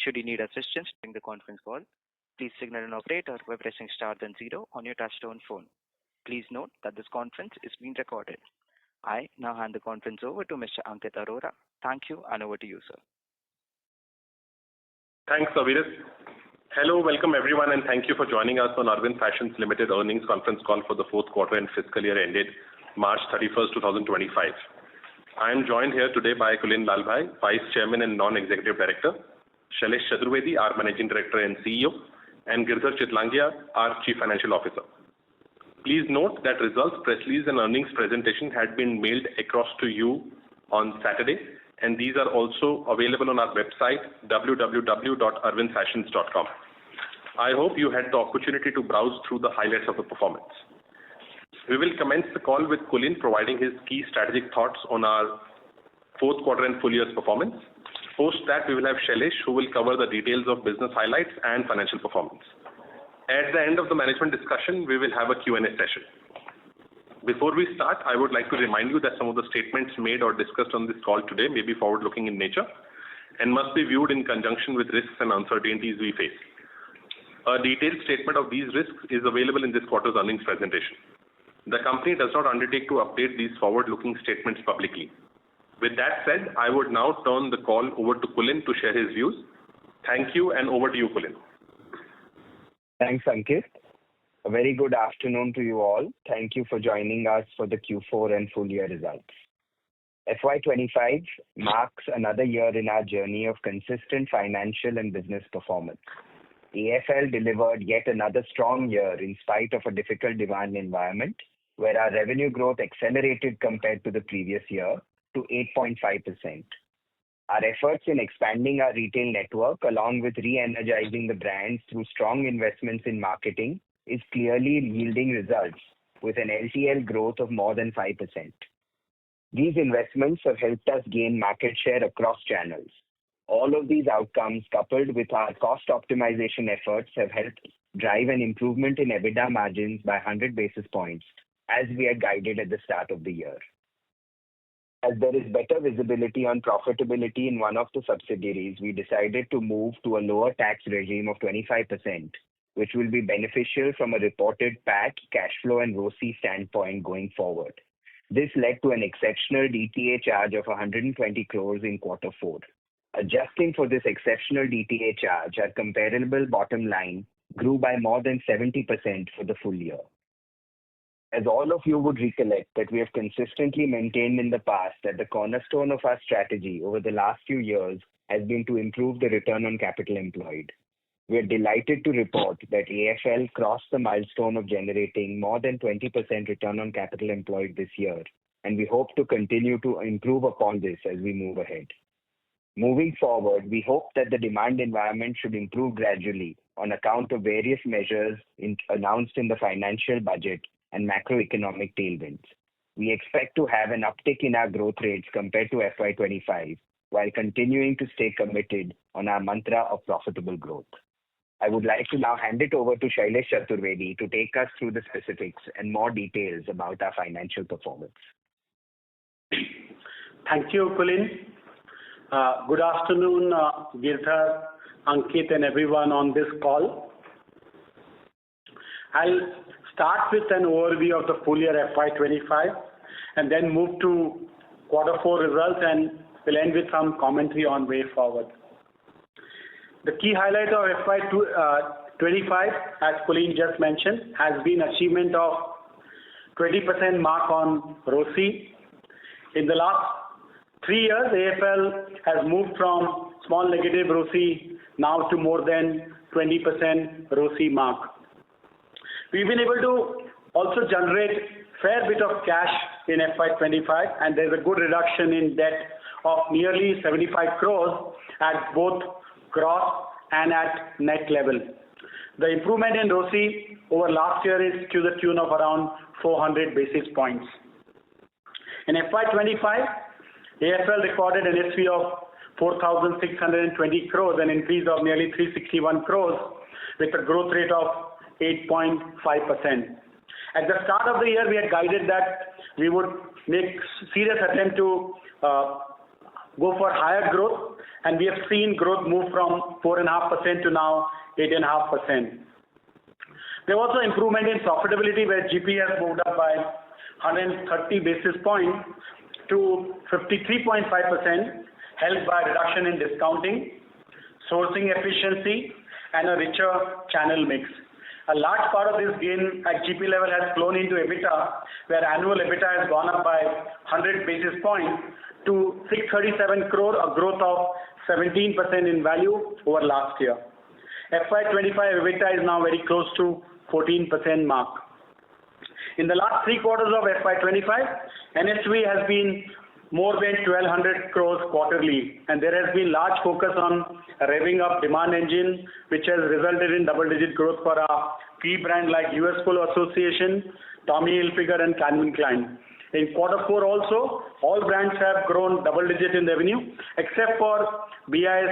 Should you need assistance during the conference call, please signal an operator by pressing star then 0 on your touchtone phone. Please note that this conference is being recorded. I now hand the conference over to Mr. Ankit Arora. Thank you, and over to you, sir. Thanks, Aviris. Hello, welcome everyone, and thank you for joining us on Arvind Fashions Limited earnings conference call for the fourth quarter and fiscal year ended March 31st, 2025. I am joined here today by Kulin Lalbhai, Vice Chairman and Non-Executive Director, Shailesh Chaturvedi, our Managing Director and CEO, and Girdhar Chitlangia, our Chief Financial Officer. Please note that results, press release and earnings presentation had been mailed across to you on Saturday, and these are also available on our website www.arvindfashions.com. I hope you had the opportunity to browse through the highlights of the performance. We will commence the call with Kulin providing his key strategic thoughts on our fourth quarter and full year's performance. Post that, we will have Shailesh, who will cover the details of business highlights and financial performance. At the end of the management discussion, we will have a Q&A session. Before we start, I would like to remind you that some of the statements made or discussed on this call today may be forward-looking in nature and must be viewed in conjunction with risks and uncertainties we face. A detailed statement of these risks is available in this quarter's earnings presentation. The company does not undertake to update these forward-looking statements publicly. With that said, I would now turn the call over to Kulin to share his views. Thank you, and over to you, Kulin. Thanks, Ankit. A very good afternoon to you all. Thank you for joining us for the Q4 and full year results. FY25 marks another year in our journey of consistent financial and business performance. AFL delivered yet another strong year in spite of a difficult demand environment, where our revenue growth accelerated compared to the previous year to 8.5%. Our efforts in expanding our retail network, along with re-energizing the brands through strong investments in marketing, is clearly yielding results with an LTL growth of more than 5%. These investments have helped us gain market share across channels. All of these outcomes, coupled with our cost optimization efforts, have helped drive an improvement in EBITDA margins by 100 basis points, as we had guided at the start of the year. As there is better visibility on profitability in one of the subsidiaries, we decided to move to a lower tax regime of 25%, which will be beneficial from a reported PAT, cash flow and ROCE standpoint going forward. This led to an exceptional DTA charge of 120 crores in Q4. Adjusting for this exceptional DTA charge, our comparable bottom line grew by more than 70% for the full year. As all of you would recollect that we have consistently maintained in the past that the cornerstone of our strategy over the last few years has been to improve the return on capital employed. We are delighted to report that AFL crossed the milestone of generating more than 20% return on capital employed this year, and we hope to continue to improve upon this as we move ahead. Moving forward, we hope that the demand environment should improve gradually on account of various measures announced in the financial budget and macroeconomic tailwinds. We expect to have an uptick in our growth rates compared to FY25, while continuing to stay committed on our mantra of profitable growth. I would like to now hand it over to Shailesh Chaturvedi to take us through the specifics and more details about our financial performance. Thank you, Kulin. Good afternoon, Girdhar, Ankit and everyone on this call. I'll start with an overview of the full year FY25 and then move to Q4 results, and we'll end with some commentary on way forward. The key highlight of FY25, as Kulin just mentioned, has been achievement of 20% mark on ROCE. In the last 3 years, AFL has moved from small negative ROCE now to more than 20% ROCE mark. We've been able to also generate fair bit of cash in FY25, and there's a good reduction in debt of nearly 75 crores at both gross and at net level. The improvement in ROCE over last year is to the tune of around 400 basis points. In FY25, AFL recorded an SV of 4,620 crores, an increase of nearly 361 crores with a growth rate of 8.5%. At the start of the year, we had guided that we would make serious attempt to go for higher growth, and we have seen growth move from 4.5% to now 8.5%. There was also improvement in profitability where GP has moved up by 130 basis points to 53.5%, helped by reduction in discounting, sourcing efficiency, and a richer channel mix. A large part of this gain at GP level has flown into EBITDA, where annual EBITDA has gone up by 100 basis points to 637 crore, a growth of 17% in value over last year. FY25 EBITDA is now very close to 14% mark. In the last 3 quarters of FY25, NSV has been more than 1,200 crores quarterly, and there has been large focus on revving up demand engine, which has resulted in double-digit growth for our key brand like US Polo Association, Tommy Hilfiger, and Calvin Klein. In Q4 also, all brands have grown double-digit in revenue, except for BIS,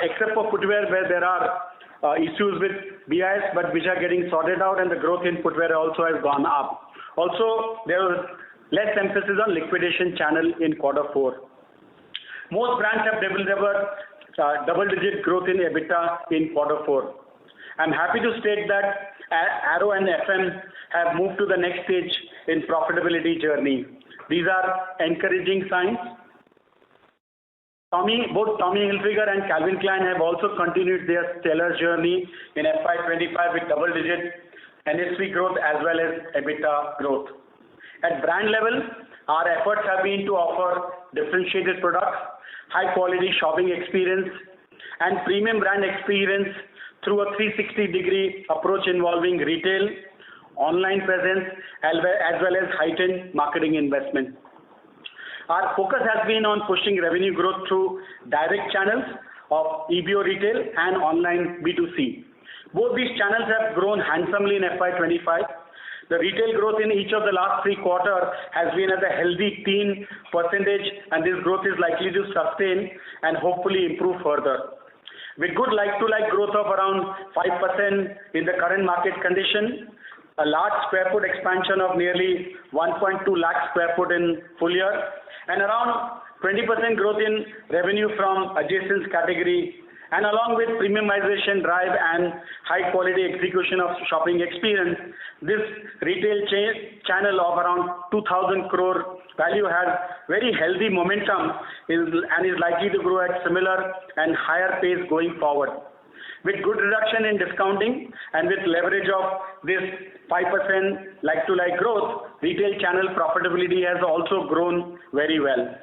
except for footwear where there are issues with BIS, but which are getting sorted out, and the growth in footwear also has gone up. Also, there was less emphasis on liquidation channel in Q4. Most brands have delivered double-digit growth in EBITDA in Q4. I'm happy to state that Arrow and FM have moved to the next stage in profitability journey. These are encouraging signs. Both Tommy Hilfiger and Calvin Klein have also continued their stellar journey in FY25 with double-digit NSV growth as well as EBITDA growth. At brand level, our efforts have been to offer differentiated products, high-quality shopping experience, and premium brand experience through a 360-degree approach involving retail, online presence, as well as heightened marketing investment. Our focus has been on pushing revenue growth through direct channels of EBO retail and online B2C. Both these channels have grown handsomely in FY25. The retail growth in each of the last 3 quarters has been at a healthy teen percentage, and this growth is likely to sustain and hopefully improve further. With good like-to-like growth of around 5% in the current market condition, a large square foot expansion of nearly 1.2 lakh square foot in full year, and around 20% growth in revenue from adjacent category, and along with premiumization drive and high quality execution of shopping experience, this retail channel of around 2,000 crore value has very healthy momentum and is likely to grow at similar and higher pace going forward. With good reduction in discounting and with leverage of this 5% like-to-like growth, retail channel profitability has also grown very well.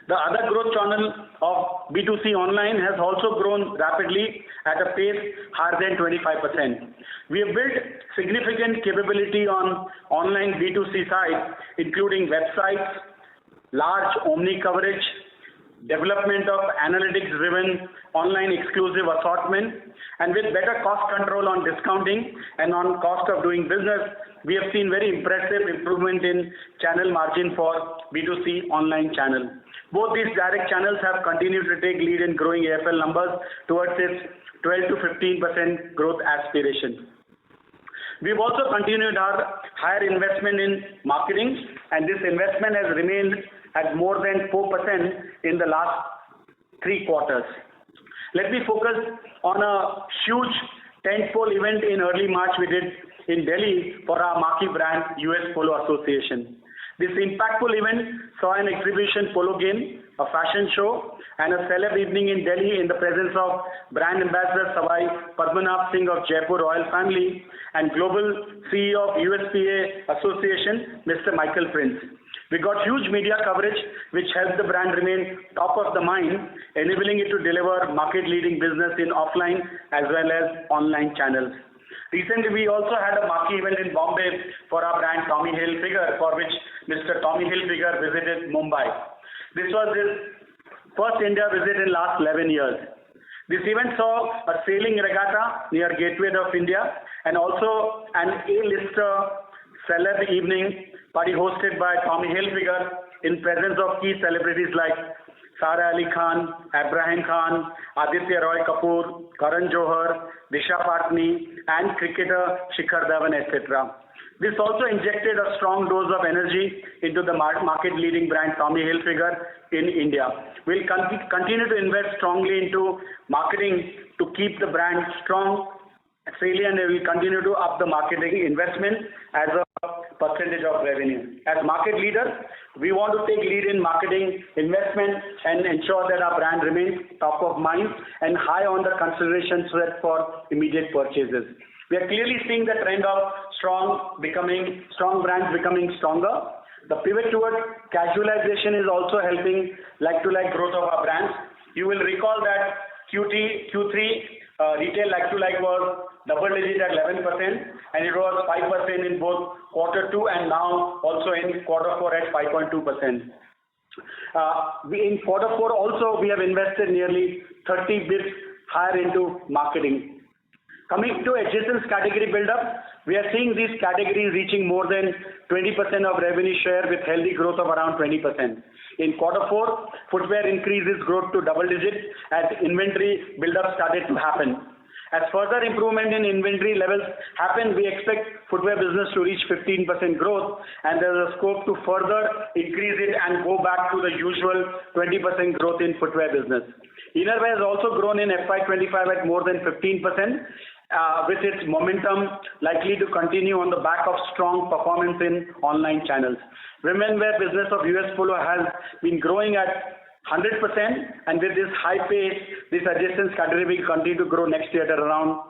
The other growth channel of B2C online has also grown rapidly at a pace higher than 25%. We have built significant capability on online B2C side, including websites, large omni coverage, development of analytics-driven online exclusive assortment, and with better cost control on discounting and on cost of doing business, we have seen very impressive improvement in channel margin for B2C online channel. Both these direct channels have continued to take lead in growing AFL numbers towards its 12 to 15% growth aspiration. We've also continued our higher investment in marketing, and this investment has remained at more than 4% in the last 3 quarters. Let me focus on a huge tentpole event in early March we did in Delhi for our marquee brand US Polo Association. This impactful event saw an exhibition polo game, a fashion show, and a celeb evening in Delhi in the presence of brand ambassador Savai Padmanabh Singh of Jaipur Royal Family and global CEO of USPA Association, Mr. Michael Prince. We got huge media coverage which helped the brand remain top of the mind, enabling it to deliver market-leading business in offline as well as online channels. Recently, we also had a marquee event in Bombay for our brand Tommy Hilfiger, for which Mr. Tommy Hilfiger visited Mumbai. This was his first India visit in last 11 years. This event saw a sailing regatta near Gateway of India and also an A-lister celeb evening party hosted by Tommy Hilfiger in presence of key celebrities like Sara Ali Khan, Abraham Khan, Aditya Roy Kapoor, Karan Johar, Disha Patni, and cricketer Shikhar Dhawan, etc. This also injected a strong dose of energy into the market-leading brand Tommy Hilfiger in India. We'll continue to invest strongly into marketing to keep the brand strong, salient, and we'll continue to up the marketing investment as a percentage of revenue. As market leader, we want to take lead in marketing investment and ensure that our brand remains top of mind and high on the consideration set for immediate purchases. We are clearly seeing the trend of strong brands becoming stronger. The pivot towards casualization is also helping like-to-like growth of our brands. You will recall that Q3 retail like-to-like was double-digit at 11%, and it was 5% in both Q2 and now also in Q4 at 5.2%. In Q4 also, we have invested nearly 30 bits higher into marketing. Coming to adjacent category build-up, we are seeing these categories reaching more than 20% of revenue share with healthy growth of around 20%. In Q4, footwear increases growth to double digits as inventory build-up started to happen. As further improvement in inventory levels happen, we expect footwear business to reach 15% growth, and there is a scope to further increase it and go back to the usual 20% growth in footwear business. Innerwear has also grown in FY25 at more than 15%, with its momentum likely to continue on the back of strong performance in online channels. Women's wear business of US Polo has been growing at 100%, and with this high pace, this adjacent category will continue to grow next year at around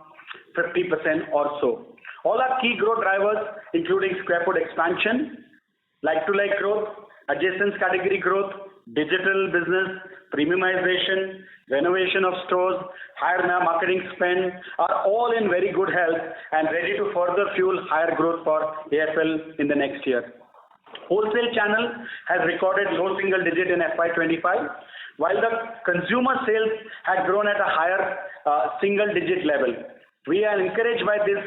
50% or so. All our key growth drivers, including square foot expansion, like-to-like growth, adjacent category growth, digital business, premiumization, renovation of stores, higher marketing spend are all in very good health and ready to further fuel higher growth for AFL in the next year. Wholesale channel has recorded low single digit in FY25, while the consumer sales had grown at a higher single digit level. We are encouraged by this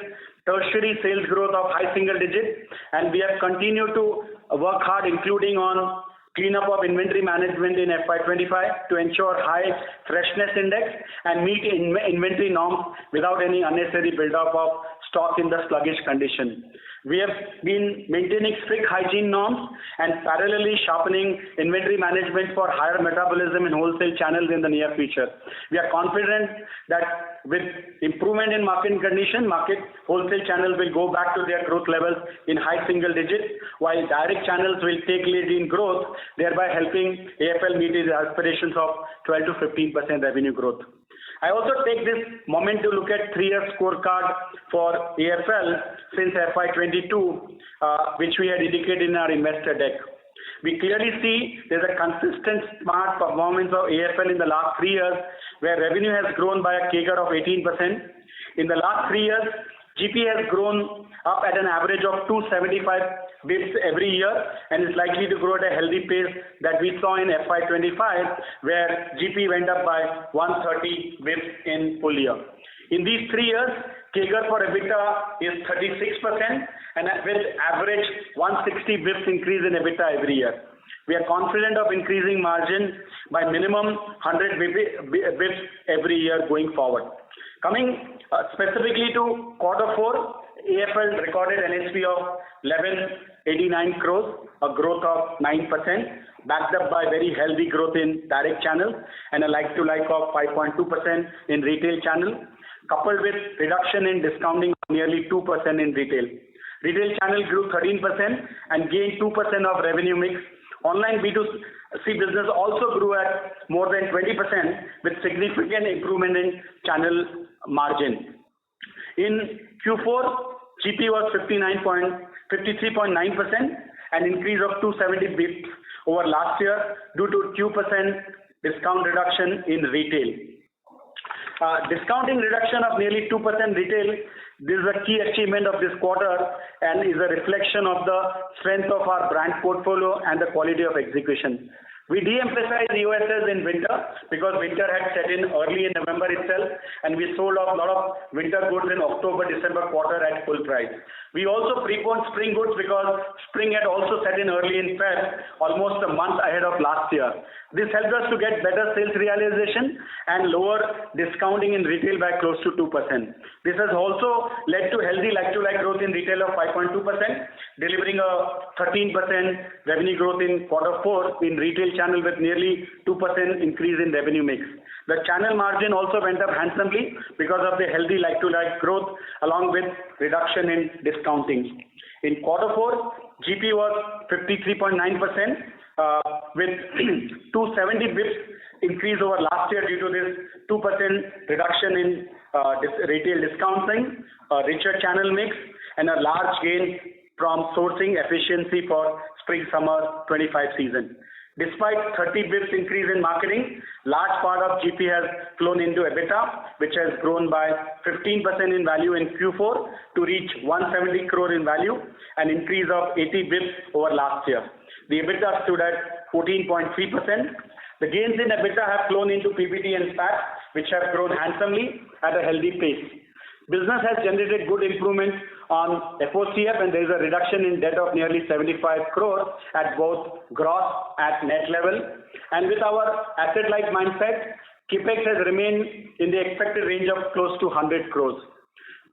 tertiary sales growth of high single digit, and we have continued to work hard, including on cleanup of inventory management in FY25 to ensure high freshness index and meet inventory norms without any unnecessary build-up of stock in the sluggish condition. We have been maintaining strict hygiene norms and parallelly sharpening inventory management for higher metabolism in wholesale channels in the near future. We are confident that with improvement in market condition, wholesale channels will go back to their growth levels in high single digits, while direct channels will take lead in growth, thereby helping AFL meet its aspirations of 12 to 15% revenue growth. I also take this moment to look at 3-year scorecard for AFL since FY22, which we had indicated in our investor deck. We clearly see there's a consistent smart performance of AFL in the last 3 years, where revenue has grown by a CAGR of 18%. In the last 3 years, GP has grown up at an average of 275 bps every year and is likely to grow at a healthy pace that we saw in FY25, where GP went up by 130 bps in full year. In these 3 years, CAGR for EBITDA is 36% and with average 160 bps increase in EBITDA every year. We are confident of increasing margin by minimum 100 bps every year going forward. Coming specifically to Q4, AFL recorded NSP of 1189 crores, a growth of 9%, backed up by very healthy growth in direct channels and a like-to-like of 5.2% in retail channel, coupled with reduction in discounting of nearly 2% in retail. Retail channel grew 13% and gained 2% of revenue mix. Online B2C business also grew at more than 20% with significant improvement in channel margin. In Q4, GP was 53.9%, an increase of 270 bps over last year due to 2% discount reduction in retail. Discounting reduction of nearly 2% retail, this is a key achievement of this quarter and is a reflection of the strength of our brand portfolio and the quality of execution. We de-emphasized EOSS in winter because winter had set in early in November itself, and we sold off a lot of winter goods in October-December quarter at full price. We also preponed spring goods because spring had also set in early in Feb, almost a month ahead of last year. This helped us to get better sales realization and lower discounting in retail by close to 2%. This has also led to healthy like-to-like growth in retail of 5.2%, delivering a 13% revenue growth in Q4 in retail channel with nearly 2% increase in revenue mix. The channel margin also went up handsomely because of the healthy like-to-like growth along with reduction in discounting. In Q4, GP was 53.9% with 270 bps increase over last year due to this 2% reduction in retail discounting, richer channel mix, and a large gain from sourcing efficiency for spring-summer 25 season. Despite 30 bps increase in marketing, large part of GP has flown into EBITDA, which has grown by 15% in value in Q4 to reach 170 crore in value, an increase of 80 bps over last year. The EBITDA stood at 14.3%. The gains in EBITDA have flown into PBT and PAT, which have grown handsomely at a healthy pace. Business has generated good improvement on FOCF, and there is a reduction in debt of nearly 75 crore at both gross and net level. And with our asset-light mindset, CapEx has remained in the expected range of close to 100 crores.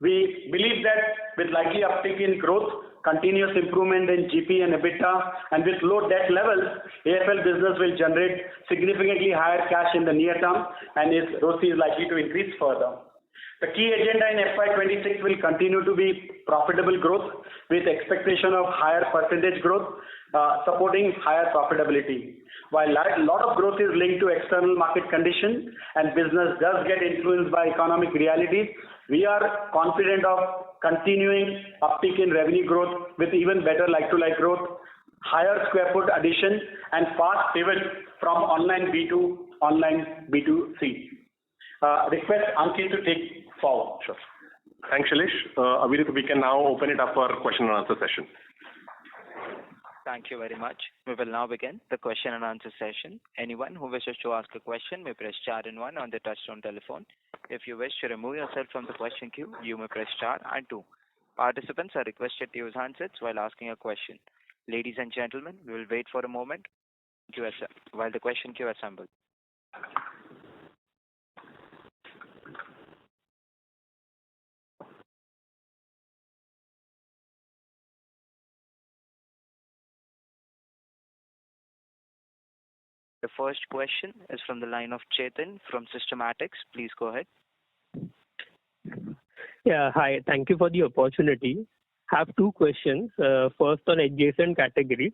We believe that with likely uptick in growth, continuous improvement in GP and EBITDA, and with low debt levels, AFL business will generate significantly higher cash in the near term, and its ROCE is likely to increase further. The key agenda in FY26 will continue to be profitable growth with expectation of higher percentage growth, supporting higher profitability. While a lot of growth is linked to external market conditions and business does get influenced by economic realities, we are confident of continuing uptick in revenue growth with even better like-to-like growth, higher square foot addition, and fast pivot from online B2 online B2C. Request Ankit to take forward. Sure. Thanks, Shailesh. Arvind, we can now open it up for question and answer session. Thank you very much. We will now begin the question and answer session. Anyone who wishes to ask a question may press star and 1 on the touchtone telephone. If you wish to remove yourself from the question queue, you may press star and 2. Participants are requested to use handsets while asking a question. Ladies and gentlemen, we will wait for a moment while the question queue assembles. The first question is from the line of Chetan from Systematics. Please go ahead. Yeah, hi. Thank you for the opportunity. Have two questions. First on adjacent categories.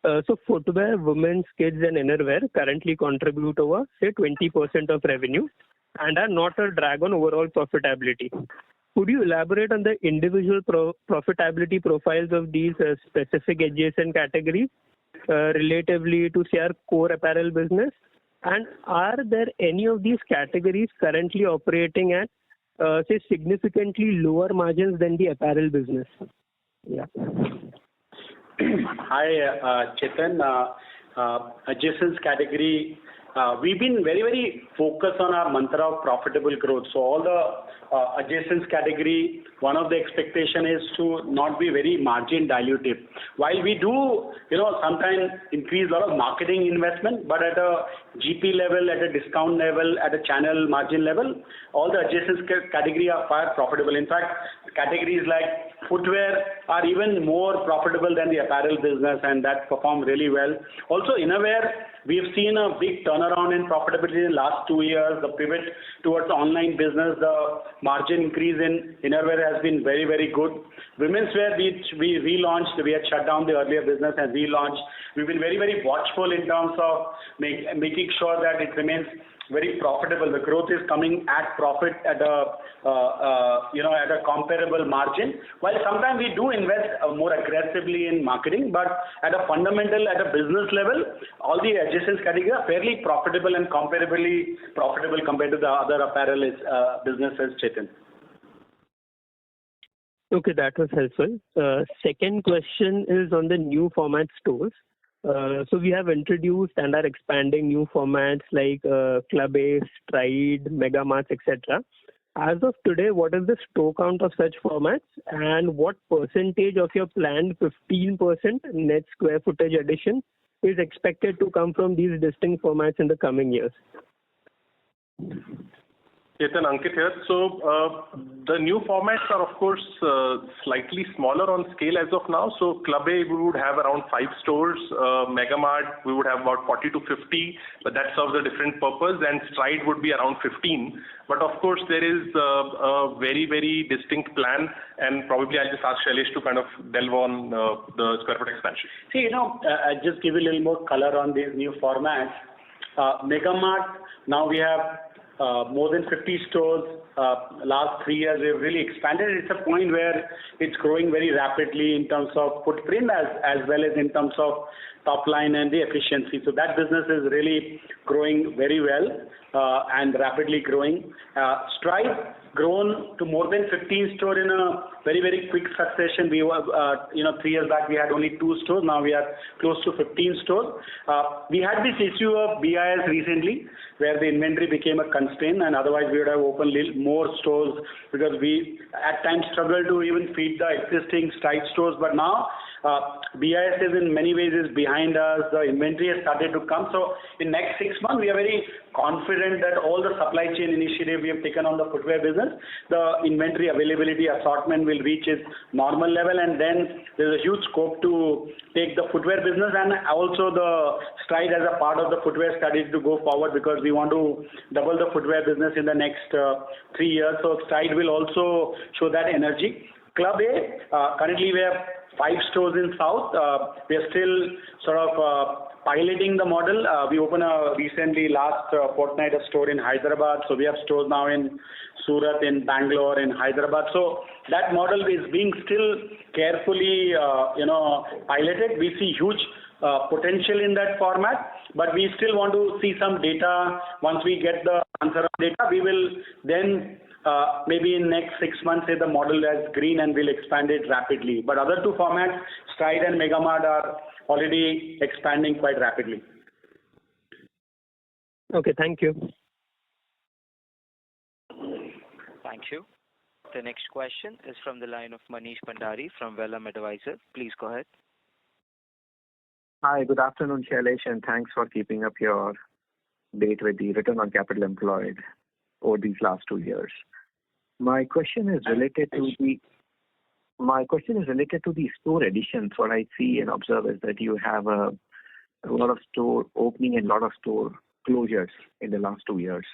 So footwear, women's, kids and innerwear currently contribute over, say, 20% of revenue and are not a drag on overall profitability. Could you elaborate on the individual profitability profiles of these specific adjacent categories relatively to say our core apparel business? And are there any of these categories currently operating at say significantly lower margins than the apparel business? Yeah. Hi, Chetan. Adjacent category, we've been very, very focused on our mantra of profitable growth. So all the adjacent category, one of the expectation is to not be very margin dilutive. While we do, sometimes increase a lot of marketing investment, but at a GP level, at a discount level, at a channel margin level, all the adjacent category are quite profitable. In fact, categories like footwear are even more profitable than the apparel business, and that perform really well. Also, innerwear, we've seen a big turnaround in profitability in the last 2 years. The pivot towards online business, the margin increase in innerwear has been very, very good. Women's wear, which we relaunched, we had shut down the earlier business and relaunched. We've been very, very watchful in terms of making sure that it remains very profitable. The growth is coming at profit at a at a comparable margin. While sometimes we do invest more aggressively in marketing, but at a fundamental, at a business level, all the adjacent categories are fairly profitable and comparably profitable compared to the other apparel businesses, Chetan. Okay, that was helpful. Second question is on the new format stores. So we have introduced and are expanding new formats like Club A, Stride, Mega Marts, etc. As of today, what is the store count of such formats, and what percentage of your planned 15% net square footage addition is expected to come from these distinct formats in the coming years? Chetan, Ankit here. So the new formats are of course slightly smaller on scale as of now. So Club A we would have around 5 stores, Mega Mart we would have about 40 to 50, but that serves a different purpose, and Stride would be around 15. But of course there is a very, very distinct plan, and probably I'll just ask Shailesh to kind of delve on the square foot expansion. See, I'll just give you a little more color on these new formats. Mega Mart, now we have more than 50 stores. Last 3 years we've really expanded. It's a point where it's growing very rapidly in terms of footprint as well as in terms of top line and the efficiency. So that business is really growing very well and rapidly growing. Stride grown to more than 15 stores in a very, very quick succession. We were, 3 years back we had only 2 stores. Now we are close to 15 stores. We had this issue of BIS recently, where the inventory became a constraint, and otherwise we would have opened more stores, because we at times struggled to even feed the existing Stride stores. But now BIS is in many ways is behind us. The inventory has started to come. So in next 6 months we are very confident that all the supply chain initiative we have taken on the footwear business, the inventory availability assortment will reach its normal level, and then there's a huge scope to take the footwear business and also the Stride as a part of the footwear studies to go forward, because we want to double the footwear business in the next 3 years. So Stride will also show that energy. Club A, currently we have 5 stores in South. We are still sort of piloting the model. We opened recently last fortnight a store in Hyderabad. So we have stores now in Surat, in Bangalore, in Hyderabad. So that model is being still carefully, piloted. We see huge potential in that format, but we still want to see some data. Once we get the answer on data, we will then maybe in next 6 months say the model is green and we'll expand it rapidly. But other 2 formats, Stride and Mega Mart, are already expanding quite rapidly. Okay, thank you. Thank you. The next question is from the line of Manish Bhandari from Vellum Advisors. Please go ahead. Hi, good afternoon, Shailesh, and thanks for keeping up your date with the return on capital employed over these last 2 years. My question is related to the store additions. What I see and observe is that you have a lot of store opening and a lot of store closures in the last 2 years.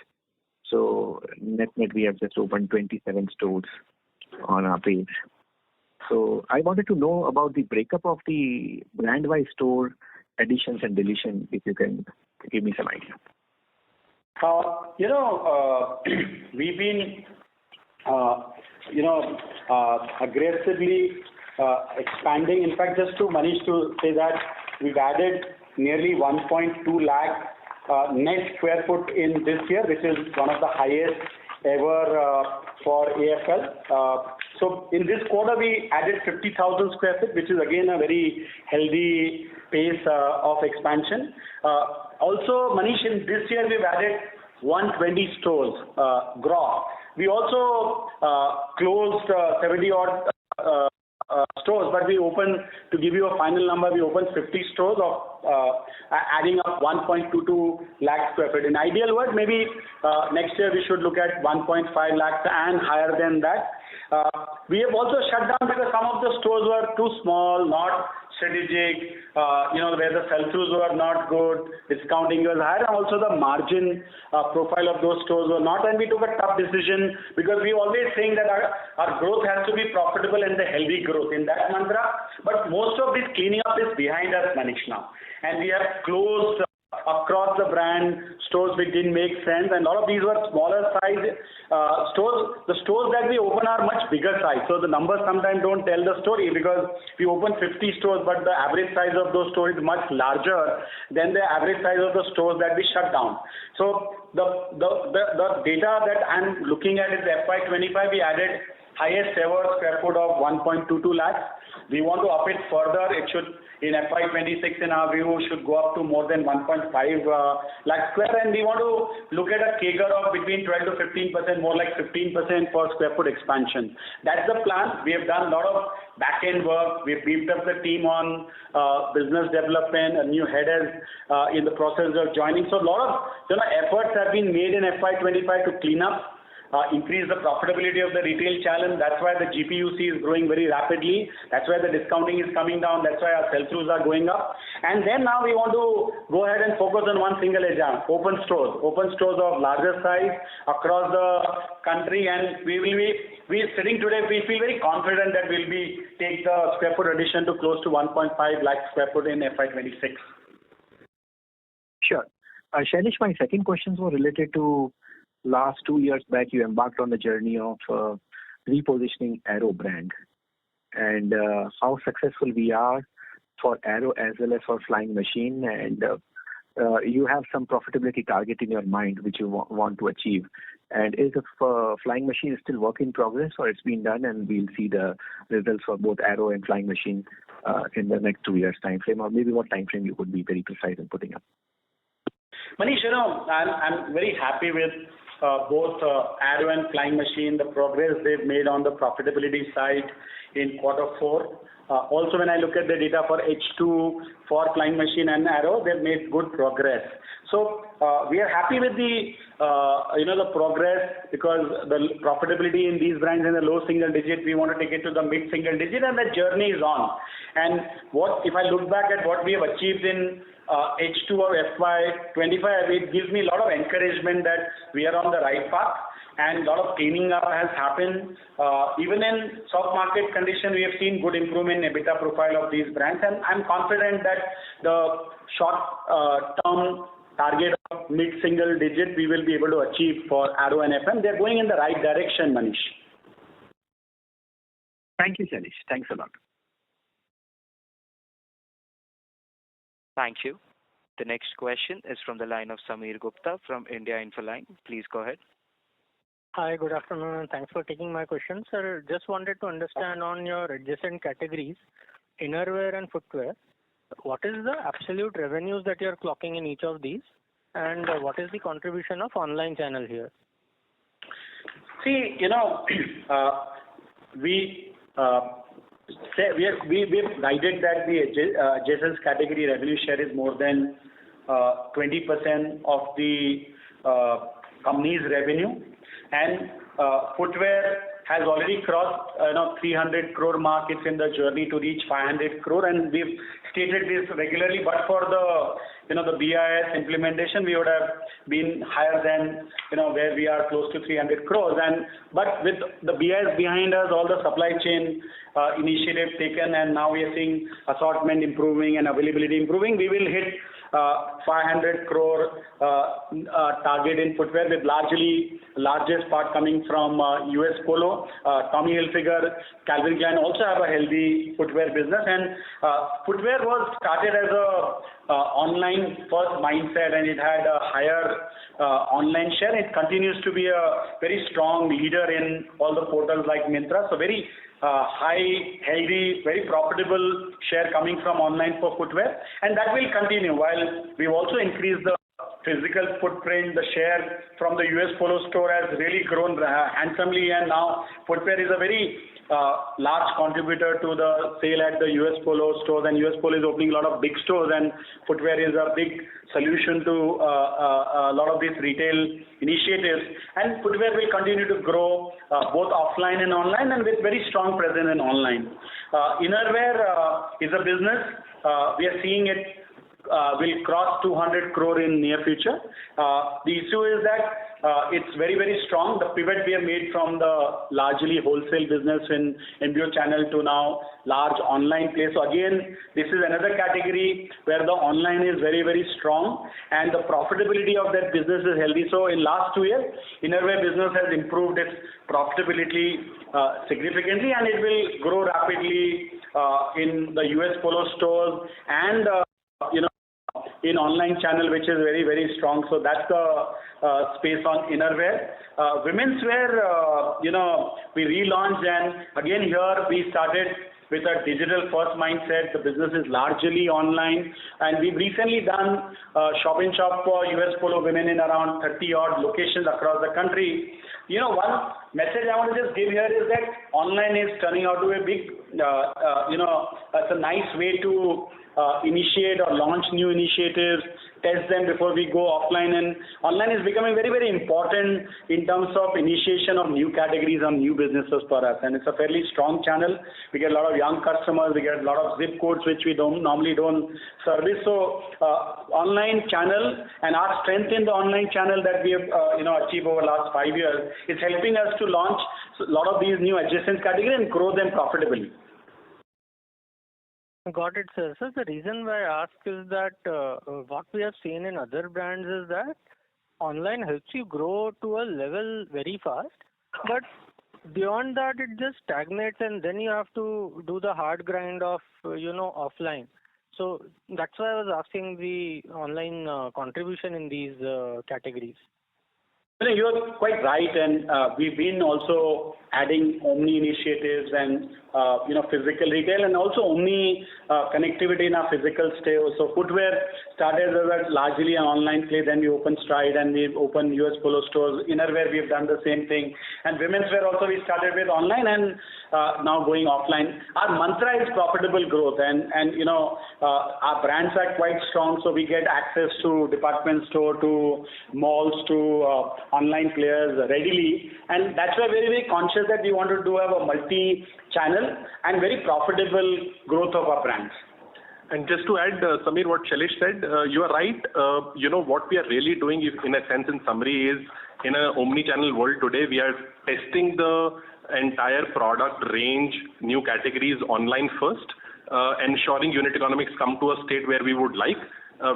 So net we have just opened 27 stores on our page. So I wanted to know about the breakup of the brand-wise store additions and deletion, if you can give me some idea. We've been, aggressively expanding. In fact, just to Manish to say that we've added nearly 1.2 lakh net square foot in this year, which is one of the highest ever for AFL. So in this quarter we added 50,000 square feet, which is again a very healthy pace of expansion. Also, Manish, in this year we've added 120 stores gross. We also closed 70 odd stores, but we opened, to give you a final number, we opened 50 stores of adding up 1.22 lakh square feet. In ideal world, maybe next year we should look at 1.5 lakhs and higher than that. We have also shut down because some of the stores were too small, not strategic, where the sell-throughs were not good, discounting was higher, and also the margin profile of those stores were not. And we took a tough decision, because we always saying that our growth has to be profitable and the healthy growth in that mantra. But most of this cleaning up is behind us, Manish, now. And we have closed across the brand stores which didn't make sense, and a lot of these were smaller size stores. The stores that we open are much bigger size, so the numbers sometimes don't tell the story, because we open 50 stores but the average size of those stores is much larger than the average size of the stores that we shut down. So the data that I'm looking at is FY25 we added highest ever square foot of 1.22 lakhs. We want to up it further. It should, in FY26, in our view, should go up to more than 1.5 lakh square, and we want to look at a CAGR of between 12 to 15%, more like 15% for square foot expansion. That's the plan. We have done a lot of back-end work. We've beefed up the team on business development. A new head is in the process of joining. So a lot of efforts have been made in FY25 to clean up, increase the profitability of the retail channel. That's why the GPUC is growing very rapidly. That's why the discounting is coming down. That's why our sell-throughs are going up. And then now we want to go ahead and focus on one single agenda: open stores of larger size across the country. And we sitting today, we feel very confident that we'll take the square foot addition to close to 1.5 lakh square foot in FY26. Sure. Shailesh, my second questions were related to last 2 years back. You embarked on the journey of repositioning Arrow brand, and how successful we are for Arrow as well as for Flying Machine, and you have some profitability target in your mind which you want to achieve. And is the Flying Machine still work in progress, or it's been done and we'll see the results for both Arrow and Flying Machine in the next 2 years time frame, or maybe what time frame you could be very precise in putting up? Manish, I'm very happy with both Arrow and Flying Machine, the progress they've made on the profitability side in Q4. Also, when I look at the data for H2 for Flying Machine and Arrow, they've made good progress. So we are happy with the the progress, because the profitability in these brands in the low single digit, we want to take it to the mid single digit, and the journey is on. And if I look back at what we have achieved in H2 of FY25, it gives me a lot of encouragement that we are on the right path, and a lot of cleaning up has happened. Even in soft market condition, we have seen good improvement in EBITDA profile of these brands, and I'm confident that the short-term target of mid-single digit we will be able to achieve for Arrow and FM. They're going in the right direction, Manish. Thank you, Shailesh. Thanks a lot. Thank you. The next question is from the line of Sameer Gupta from India Infoline. Please go ahead. Hi, good afternoon, and thanks for taking my question. Sir, just wanted to understand on your adjacent categories, innerwear and footwear, what is the absolute revenues that you're clocking in each of these, and what is the contribution of online channel here? See, we have guided that the adjacent category revenue share is more than 20% of the company's revenue, and footwear has already crossed 300 crore mark. It's in the journey to reach 500 crore, and we've stated this regularly. But for the BIS implementation, we would have been higher than where we are, close to 300 crores. But with the BIS behind us, all the supply chain initiatives taken, and now we are seeing assortment improving and availability improving, we will hit 500 crore target in footwear, with largest part coming from US Polo. Tommy Hilfiger, Calvin Klein also have a healthy footwear business, and footwear was started as a online first mindset, and it had a higher online share. It continues to be a very strong leader in all the portals like Myntra. So very high, healthy, very profitable share coming from online for footwear, and that will continue. While we've also increased the physical footprint, the share from the US Polo store has really grown handsomely, and now footwear is a very large contributor to the sale at the US Polo stores, and US Polo is opening a lot of big stores, and footwear is a big solution to a lot of these retail initiatives. And footwear will continue to grow both offline and online, and with very strong presence in online. Innerwear is a business. We are seeing it will cross 200 crore in near future. The issue is that it's very, very strong. The pivot we have made from the largely wholesale business in MBO channel to now large online place. So again, this is another category where the online is very, very strong, and the profitability of that business is healthy. So in last 2 years, innerwear business has improved its profitability significantly, and it will grow rapidly in the US Polo stores and in online channel, which is very, very strong. So that's the space on innerwear. Women's wear, we relaunched, and again here we started with a digital first mindset. The business is largely online, and we've recently done shop in shop for US Polo women in around 30 odd locations across the country. One message I want to just give here is that online is turning out to be a big, it's a nice way to initiate or launch new initiatives, test them before we go offline, and online is becoming very, very important in terms of initiation of new categories or new businesses for us, and it's a fairly strong channel. We get a lot of young customers, we get a lot of zip codes which we normally don't service. So online channel and our strength in the online channel that we have achieved over the last 5 years is helping us to launch a lot of these new adjacent categories and grow them profitably. Got it, sir. So the reason why I ask is that what we have seen in other brands is that online helps you grow to a level very fast, but beyond that it just stagnates, and then you have to do the hard grind of offline. So that's why I was asking the online contribution in these categories. You're quite right, and we've been also adding omni initiatives and physical retail, and also omni connectivity in our physical store. So footwear started as largely an online play, then we opened Stride and we've opened US Polo stores. Innerwear we've done the same thing, and women's wear also we started with online and now going offline. Our mantra is profitable growth, and our brands are quite strong, so we get access to department store, to malls, to online players readily, and that's why very, very conscious that we want to have a multi-channel and very profitable growth of our brands. And just to add, Samir, what Shailesh said, you are right. What we are really doing, in a sense, in summary, is in an omni-channel world today, we are testing the entire product range, new categories online first, ensuring unit economics come to a state where we would like,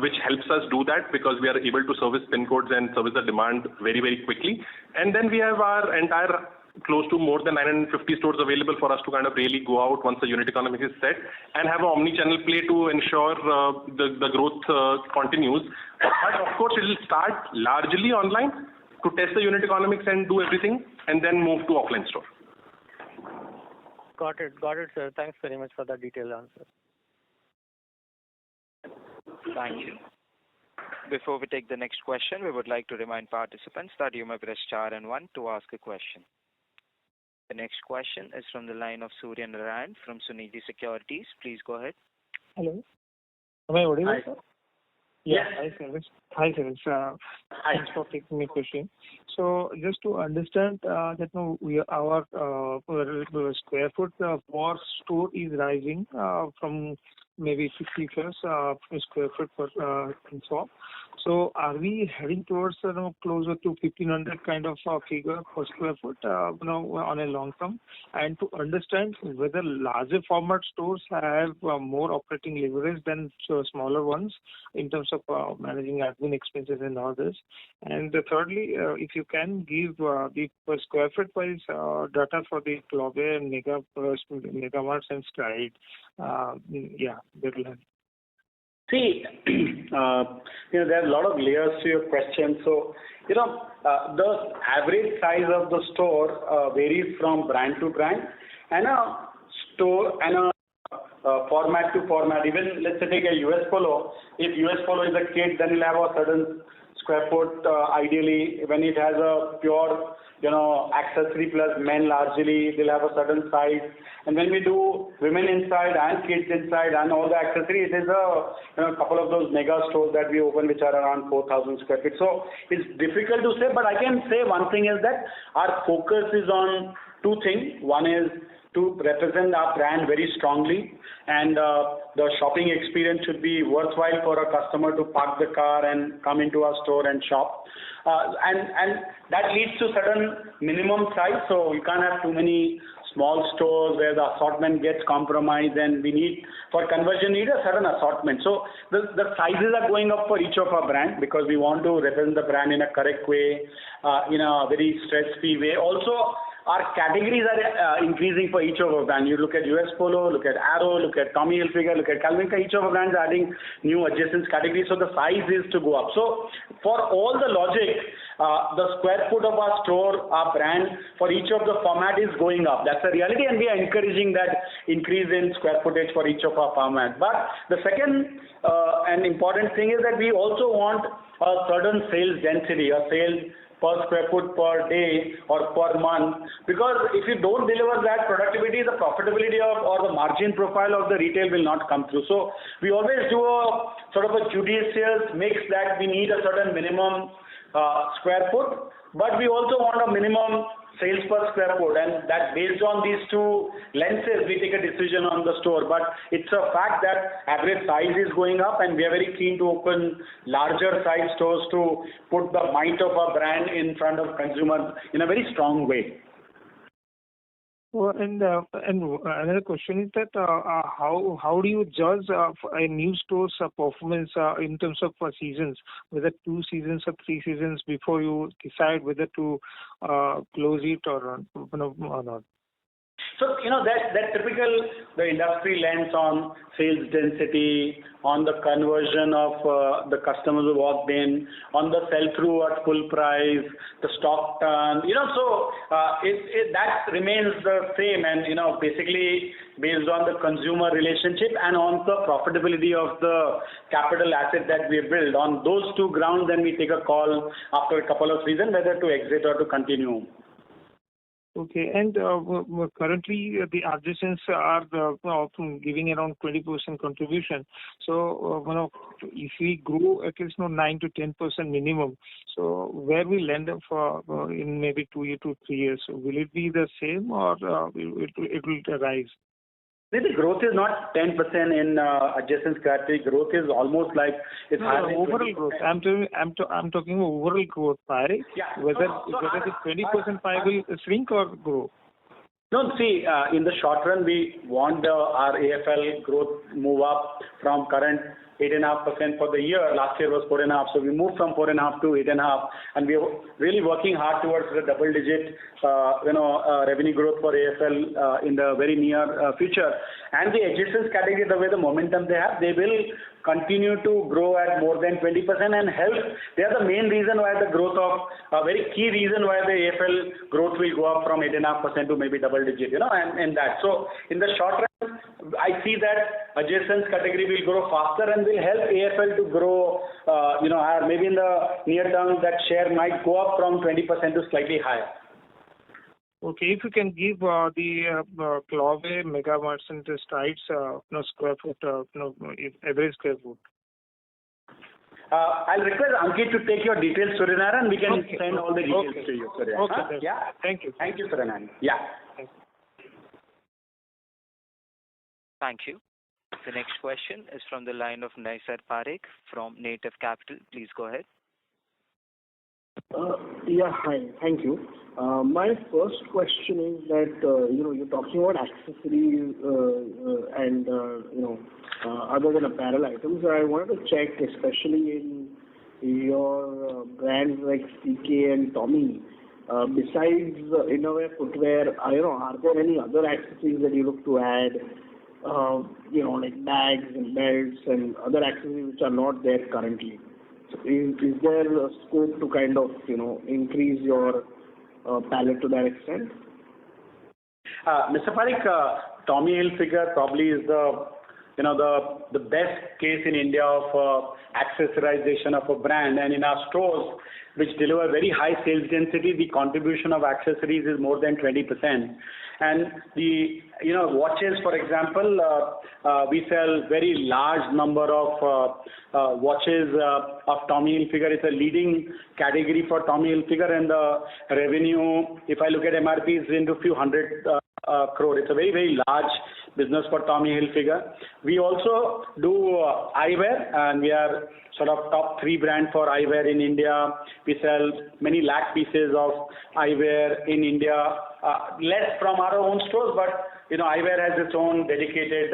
which helps us do that because we are able to service pin codes and service the demand very, very quickly. And then we have our entire close to more than 950 stores available for us to kind of really go out once the unit economics is set and have an omni-channel play to ensure the growth continues. But of course, it will start largely online to test the unit economics and do everything, and then move to offline store. Got it, sir. Thanks very much for the detailed answer. Thank you. Before we take the next question, we would like to remind participants that you may press star and 1 to ask a question. The next question is from the line of Surya Narayan from Sunidhi Securities. Please go ahead. Hello. Am I audible, Hi. sir? Yes. Hi, Shailesh. Thanks for taking my question. So just to understand that our square foot per store is rising from maybe 50 plus square foot per shop. So are we heading towards closer to 1,500 kind of figure per square foot on a long term? And to understand whether larger format stores have more operating leverage than smaller ones in terms of managing admin expenses and others. And thirdly, if you can give the per square foot wise data for the Club and Megamarts and Stride, that will help. See, there are a lot of layers to your question. So, the average size of the store varies from brand to brand, and a store and a format to format. Even let's say take a US Polo. If US Polo is a kid, then it'll have a certain square foot. Ideally, when it has a pure, accessory plus men largely, they'll have a certain size. And when we do women inside and kids inside and all the accessories, it is a couple of those mega stores that we open which are around 4,000 square feet. So it's difficult to say, but I can say one thing is that our focus is on two things. One is to represent our brand very strongly, and the shopping experience should be worthwhile for a customer to park the car and come into our store and shop. And that leads to certain minimum size, so you can't have too many small stores where the assortment gets compromised, and we need, for conversion, need a certain assortment. So the sizes are going up for each of our brands because we want to represent the brand in a correct way, in a very stress-free way. Also, our categories are increasing for each of our brands. You look at US Polo, look at Arrow, look at Tommy Hilfiger, look at Calvin Klein. Each of our brands are adding new adjacent categories, so the size is to go up. So for all the logic, the square foot of our store, our brand, for each of the format is going up. That's a reality, and we are encouraging that increase in square footage for each of our format. But the second and important thing is that we also want a certain sales density, a sales per square foot per day or per month, because if you don't deliver that productivity, the profitability of or the margin profile of the retail will not come through. So we always do a sort of a judicious mix that we need a certain minimum square foot, but we also want a minimum sales per square foot, and that based on these two lenses we take a decision on the store. But it's a fact that average size is going up, and we are very keen to open larger size stores to put the might of our brand in front of consumers in a very strong way. Well, and another question is that how do you judge a new store's performance in terms of seasons, whether 2 seasons or 3 seasons before you decide whether to close it or not? So, that typical, the industry lens on sales density, on the conversion of the customers who walked in, on the sell-through at full price, the stock turn, so that remains the same, and, basically based on the consumer relationship and on the profitability of the capital asset that we build. On those two grounds, then we take a call after a couple of seasons whether to exit or to continue. Okay, and currently the adjacents are giving around 20% contribution. So, if we grow at least 9 to 10% minimum, so where we land up in maybe 2 to 3 years? So will it be the same or it will rise? The growth is not 10% in adjacent category. Growth is almost like it's overall growth. I'm talking overall growth pie. Yeah. Whether the 20% pie will shrink or grow. No, see, in the short run, we want our AFL growth move up from current 8.5% for the year. Last year was 4.5%, so we moved from 4.5% to 8.5%, and we are really working hard towards the double-digit, revenue growth for AFL in the very near future. And the adjacent category, the way the momentum they have, they will continue to grow at more than 20% and help. They are the main reason why the growth of a very key reason why the AFL growth will go up from 8.5% to maybe double-digit, and that. So in the short run, I see that adjacent category will grow faster and will help AFL to grow, maybe in the near term that share might go up from 20% to slightly higher. Okay, if you can give the Clove Mega Merchandise Strides square foot, average square foot. I'll request Ankit to take your details, Suryanarayan, and we can send all the details to you, Suryanarayan. Okay, yeah. Thank you. Thank you, Suryanarayan. Yeah. Thank you. The next question is from the line of Naisar Parekh from Native Capital. Please go ahead. Hi. Thank you. My first question is that, you're talking about accessories and, other than apparel items. I wanted to check, especially in your brands like CK and Tommy, besides innerwear, footwear, are there any other accessories that you look to add, like bags and belts and other accessories which are not there currently? So is there a scope to kind of, increase your palette to that extent? Mr. Parekh, Tommy Hilfiger probably is the best case in India of accessorization of a brand, and in our stores, which deliver very high sales density, the contribution of accessories is more than 20%. And the watches, for example, we sell very large number of watches of Tommy Hilfiger. It's a leading category for Tommy Hilfiger, and the revenue, if I look at MRP, is into few hundred crore. It's a very, very large business for Tommy Hilfiger. We also do eyewear, and we are sort of top 3 brand for eyewear in India. We sell many lakh pieces of eyewear in India, less from our own stores, but eyewear has its own dedicated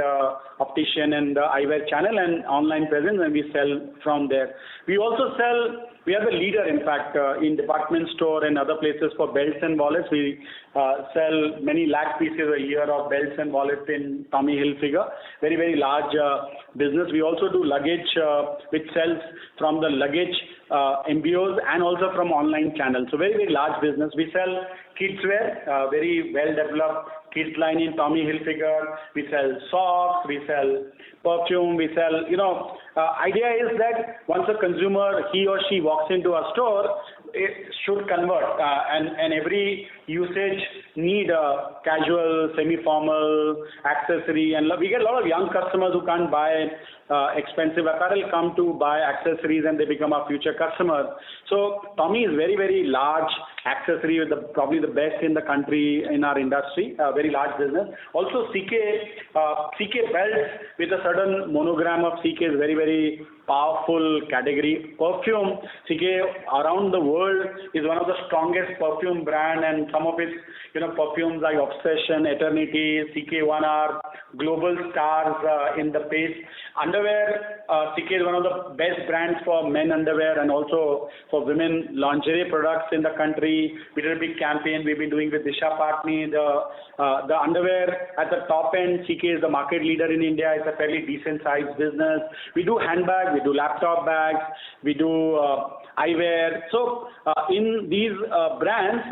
optician and eyewear channel and online presence, and we sell from there. We also sell. We are the leader, in fact, in department store and other places for belts and wallets. We sell many lakh pieces a year of belts and wallets in Tommy Hilfiger. Very, very large business. We also do luggage, which sells from the luggage MBOs and also from online channels. So very, very large business. We sell kids wear, very well developed kids line in Tommy Hilfiger. We sell socks, we sell perfume, we sell, idea is that once a consumer, he or she walks into a store, it should convert and every usage need a casual, semi-formal, accessory, and we get a lot of young customers who can't buy expensive apparel, come to buy accessories and they become our future customer. So Tommy is very, very large accessory, probably the best in the country in our industry, very large business. Also CK belts with a certain monogram of CK is very, very powerful category. Perfume, CK around the world is one of the strongest perfume brand, and some of its perfumes like Obsession, Eternity, CK1 are global stars in the space. Underwear, CK is one of the best brands for men underwear and also for women lingerie products in the country. We did a big campaign we've been doing with Disha Patni. The underwear at the top end, CK is the market leader in India. It's a fairly decent sized business. We do handbags, we do laptop bags, we do eyewear. So in these brands,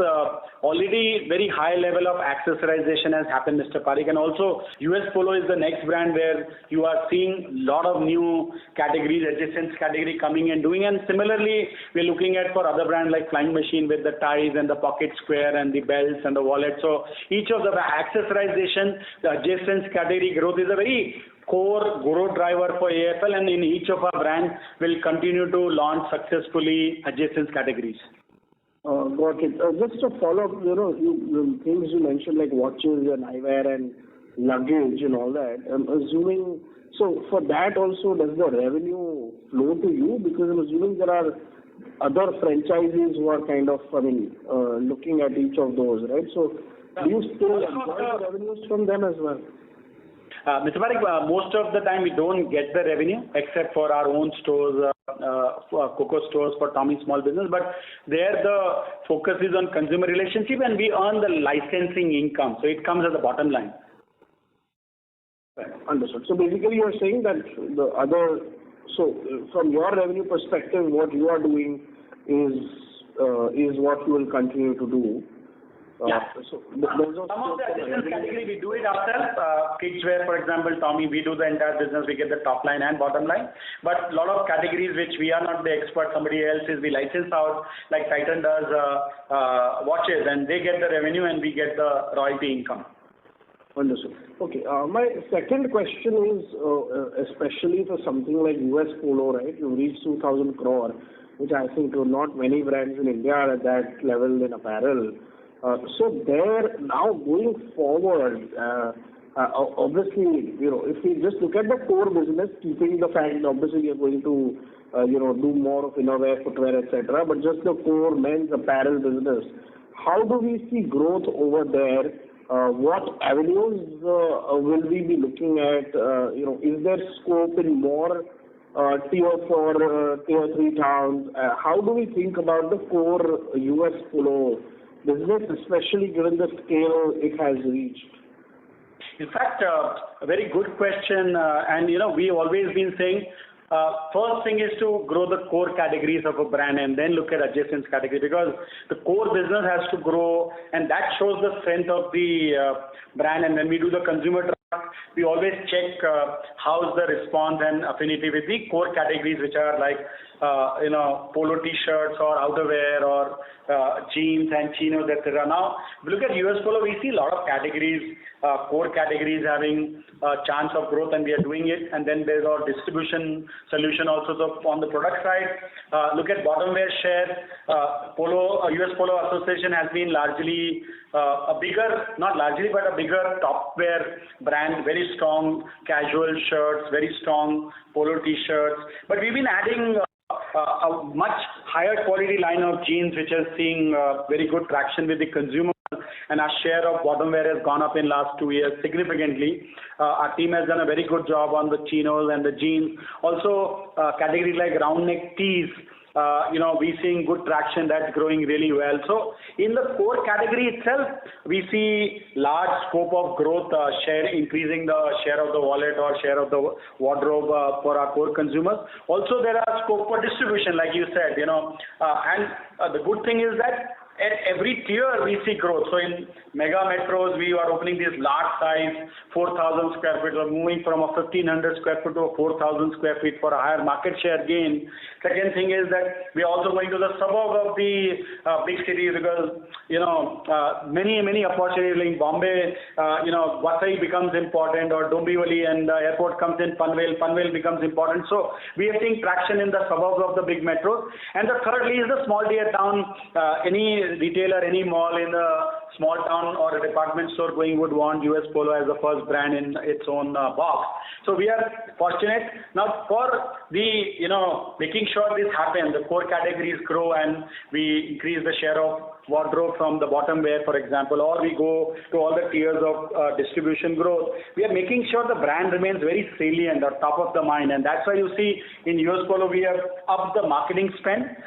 already very high level of accessorization has happened, Mr. Parikh. And also US Polo is the next brand where you are seeing a lot of new categories, adjacent category coming and doing. And similarly, we're looking at for other brands like Flying Machine with the ties and the pocket square and the belts and the wallet. So each of the accessorization, the adjacent category growth is a very core growth driver for AFL, and in each of our brands will continue to launch successfully adjacent categories. Got it. Just to follow up, things you mentioned like watches and eyewear and luggage and all that. I'm assuming, so for that also does the revenue flow to you? Because I'm assuming there are other franchisees who are kind of, looking at each of those, right? So do you still enjoy the revenues from them as well? Mr. Parikh, most of the time we don't get the revenue except for our own stores, Coco stores for Tommy small business. But there the focus is on consumer relationship and we earn the licensing income. So it comes at the bottom line. Understood. So basically you are saying that from your revenue perspective, what you are doing is what you will continue to do. Yeah. So some of the additional category we do it ourselves. Kids wear, for example, Tommy, we do the entire business. We get the top line and bottom line. But a lot of categories which we are not the expert, somebody else is, we license out, like Titan does watches, and they get the revenue and we get the royalty income. Understood. Okay. My second question is, especially for something like US Polo, right? You reached 2,000 crore, which I think not many brands in India are at that level in apparel. So there now going forward, obviously, if we just look at the core business, keeping the fact that obviously you're going to, do more of innerwear, footwear, etc. But just the core men's apparel business, how do we see growth over there? What avenues will we be looking at? Is there scope in more tier 4, tier 3 towns? How do we think about the core US Polo business, especially given the scale it has reached? In fact, a very good question. And, we've always been saying, first thing is to grow the core categories of a brand and then look at adjacent category, because the core business has to grow and that shows the strength of the brand. And when we do the consumer trust, we always check how's the response and affinity with the core categories, which are like polo t-shirts or outerwear or jeans and chinos, etc. Now, if you look at US Polo, we see a lot of categories, core categories having a chance of growth, and we are doing it. And then there's our distribution solution also. So on the product side, look at bottom wear share. US Polo Association has been largely a bigger top wear brand, very strong casual shirts, very strong polo t-shirts. But we've been adding a much higher quality line of jeans, which is seeing very good traction with the consumer and our share of bottom wear has gone up in last 2 years significantly. Our team has done a very good job on the chinos and the jeans. Also, categories like round neck tees, we're seeing good traction that's growing really well. So in the core category itself, we see large scope of growth, increasing the share of the wallet or share of the wardrobe for our core consumers. Also, there are scope for distribution, like you said, and the good thing is that at every tier we see growth. So in mega metros, we are opening these large size, 4,000 square feet, or moving from a 1,500 square feet to a 4,000 square feet for a higher market share gain. Second thing is that we are also going to the suburb of the big cities because, many opportunities like Bombay, Vasai becomes important, or Dombivli, and the airport comes in Panvel becomes important. So we are seeing traction in the suburbs of the big metros. And the thirdly is the small tier town. Any retailer, any mall in the small town or a department store would want US Polo as the first brand in its own box. So we are fortunate. Now for the, making sure this happens, the core categories grow and we increase the share of wardrobe from the bottom wear, for example, or we go to all the tiers of distribution growth. We are making sure the brand remains very salient or top of the mind, and that's why you see in US Polo we have upped the marketing spend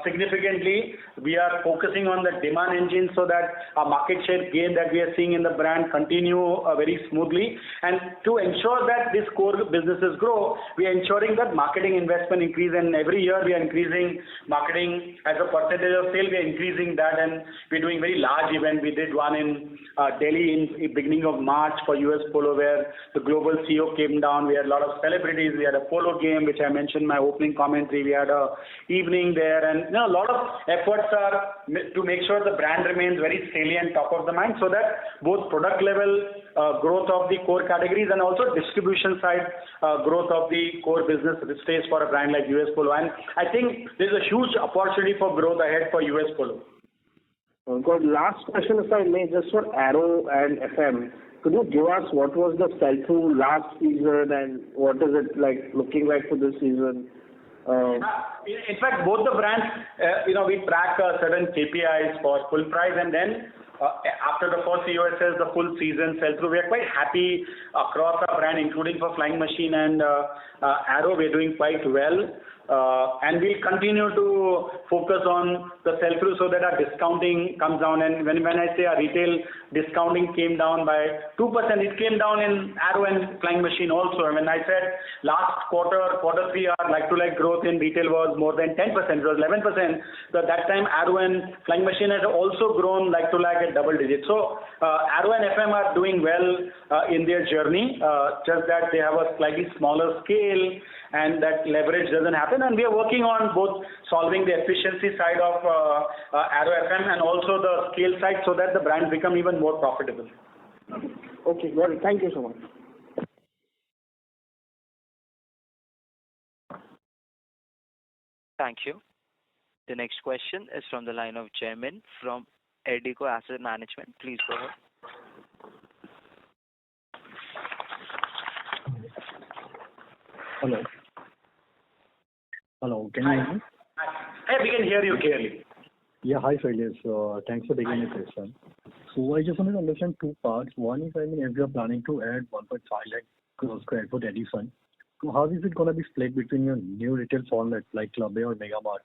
significantly. We are focusing on the demand engine so that our market share gain that we are seeing in the brand continue very smoothly. And to ensure that this core businesses grow, we are ensuring that marketing investment increase, and every year we are increasing marketing as a percentage of sale. We are increasing that, and we're doing very large event. We did one in Delhi in beginning of March for US Polo, where the global CEO came down. We had a lot of celebrities. We had a polo game, which I mentioned in my opening commentary. We had a evening there, and a lot of efforts are to make sure the brand remains very salient, top of the mind, so that both product level growth of the core categories and also distribution side growth of the core business stays for a brand like US Polo. And I think there's a huge opportunity for growth ahead for US Polo. Good. Last question, if I may, just for Arrow and FM. Could you give us what was the sell-through last season and what is it looking like for this season? In fact, both the brands, we track certain KPIs for full price, and then after the first EOSS, the full season sell-through, we are quite happy across our brand, including for Flying Machine and Arrow. We're doing quite well. And we'll continue to focus on the sell-through so that our discounting comes down. And when I say our retail discounting came down by 2%, it came down in Arrow and Flying Machine also. And when I said last quarter 3, our like-to-like growth in retail was more than 10%, it was 11%. So at that time, Arrow and Flying Machine had also grown like-to-like at double digits. So Arrow and FM are doing well in their journey, just that they have a slightly smaller scale and that leverage doesn't happen. And we are working on both solving the efficiency side of Arrow FM and also the scale side so that the brand become even more profitable. Okay, got it. Thank you so much. Thank you. The next question is from the line of Jaimin from Erdico Asset Management. Please go ahead. Hello, can you hear me? Hi, we can hear you clearly. Yeah, hi Shailesh. Thanks for taking the question. So I just wanted to understand two parts. One is, if you are planning to add 1.5 lakh square foot addition, so how is it going to be split between your new retail format like Club A or Mega Mart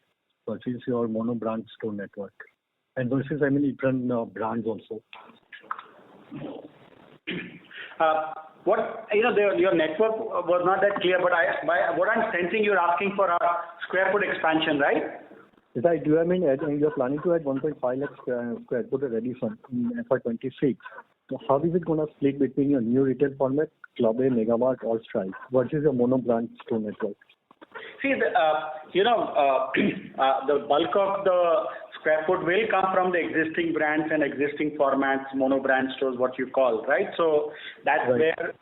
versus your mono brand store network, and versus different brands also? Your network was not that clear, but what I'm sensing, you're asking for a square foot expansion, right? Yes, I do. You're planning to add 1.5 lakh square foot addition in FY26. So how is it going to split between your new retail format, Club A, Mega Mart, or Stripe, versus your mono brand store network? See, the bulk of the square foot will come from the existing brands and existing formats, mono brand stores, what you call, right? So that's right. Where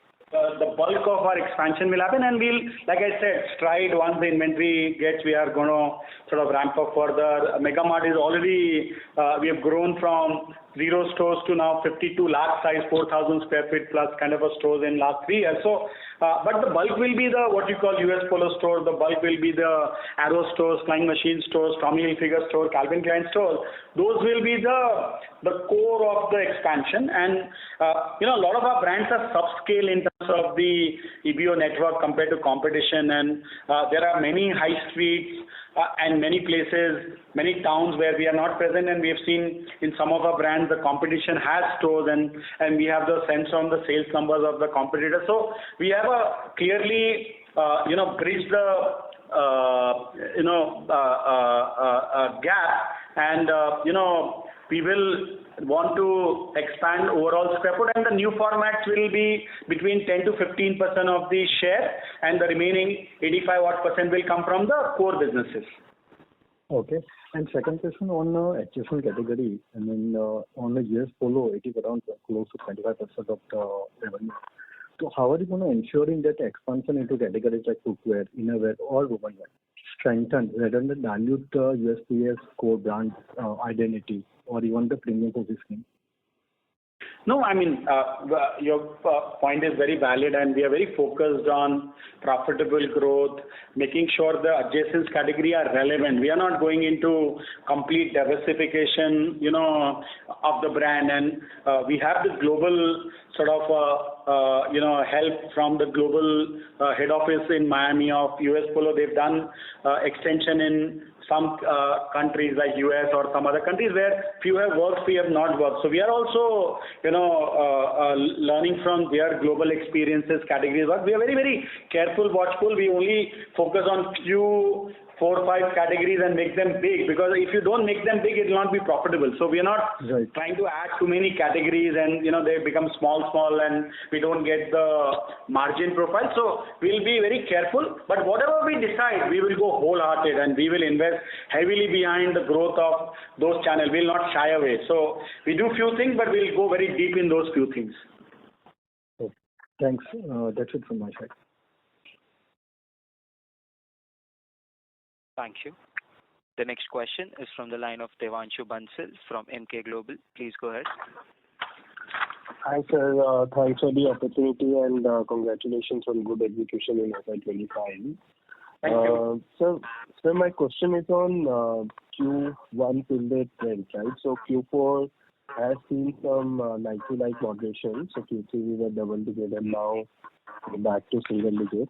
the bulk of our expansion will happen, and we'll, like I said, stride once the inventory gets, we are going to sort of ramp up further. Mega Mart is already, we have grown from zero stores to now 52 lakh size, 4,000 square feet plus kind of a stores in last 3 years. So, but the bulk will be the what you call US Polo store. The bulk will be the Arrow stores, Flying Machine stores, Tommy Hilfiger store, Calvin Klein stores. Those will be the core of the expansion. And a lot of our brands are subscale in terms of the EBO network compared to competition. And there are many high streets and many places, many towns where we are not present, and we have seen in some of our brands the competition has stores, and we have the sense on the sales numbers of the competitors. So we have a clearly bridged the gap, and we will want to expand overall square foot, and the new formats will be between 10 to 15% of the share, and the remaining 85% will come from the core businesses. Okay. And second question on adjacent category. I mean, on the US Polo, it is around close to 25% of the revenue. So how are you going to ensuring that expansion into categories like footwear, innerwear, or womenwear strengthen rather than dilute USPS core brand identity or even the premium positioning? No, I mean, your point is very valid, and we are very focused on profitable growth, making sure the adjacent category are relevant. We are not going into complete diversification, of the brand, and we have the global sort of, help from the global head office in Miami of US Polo. They've done extension in some countries like US or some other countries where few have worked, we have not worked. So we are also, learning from their global experiences, categories. But we are very, very careful, watchful. We only focus on few 4 or 5 categories and make them big, because if you don't make them big, it will not be profitable. So we are not trying to add too many categories, and they become small, and we don't get the margin profile. So we'll be very careful. But whatever we decide, we will go wholehearted, and we will invest heavily behind the growth of those channels. We'll not shy away. So we do few things, but we'll go very deep in those few things. Okay. Thanks. That's it from my side. Thank you. The next question is from the line of Devanshu Bansal from Emkay Global. Please go ahead. Hi, sir. Thanks for the opportunity, and congratulations on good execution in FY25. Thank you. Sir, my question is on Q1 till date trends, right? So Q4 has seen some like-to-like moderation. So Q3 we were double digit, and now back to single digit,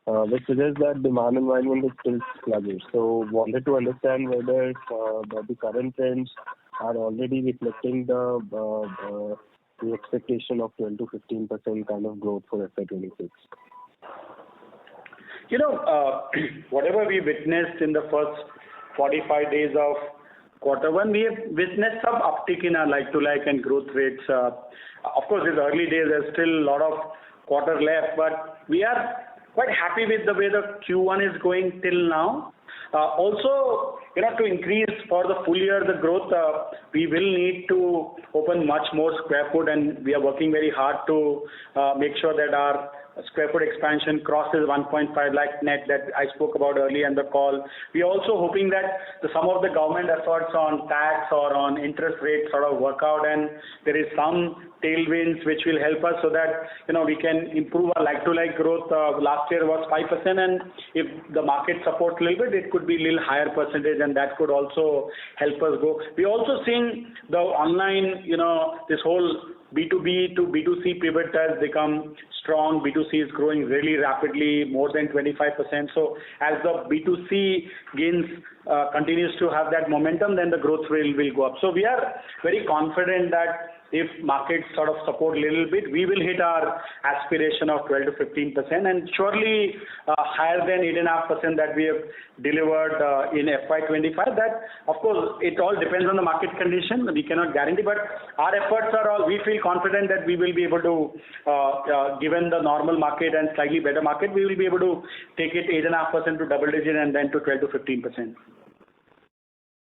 which suggests that demand environment is still sluggish. So wanted to understand whether the current trends are already reflecting the expectation of 12 to 15% kind of growth for FY26. Whatever we witnessed in the first 45 days of Q1, we have witnessed some uptick in our like-to-like and growth rates. Of course, it's early days. There's still a lot of quarter left, but we are quite happy with the way the Q1 is going till now. Also, to increase for the full year the growth, we will need to open much more square foot, and we are working very hard to make sure that our square foot expansion crosses 1.5 lakh net that I spoke about earlier in the call. We are also hoping that some of the government efforts on tax or on interest rates sort of work out, and there is some tailwinds which will help us so that we can improve our like-to-like growth. Last year was 5%, and if the market supports a little bit, it could be a little higher percentage, and that could also help us go. We are also seeing the online, this whole B2B to B2C pivot has become strong. B2C is growing really rapidly, more than 25%. So as the B2C gains continues to have that momentum, then the growth will go up. So we are very confident that if markets sort of support a little bit, we will hit our aspiration of 12 to 15%, and surely higher than 8.5% that we have delivered in FY25. That, of course, it all depends on the market condition. We cannot guarantee, but our efforts are all, we feel confident that we will be able to, given the normal market and slightly better market, we will be able to take it 8.5% to double digit and then to 12 to 15%.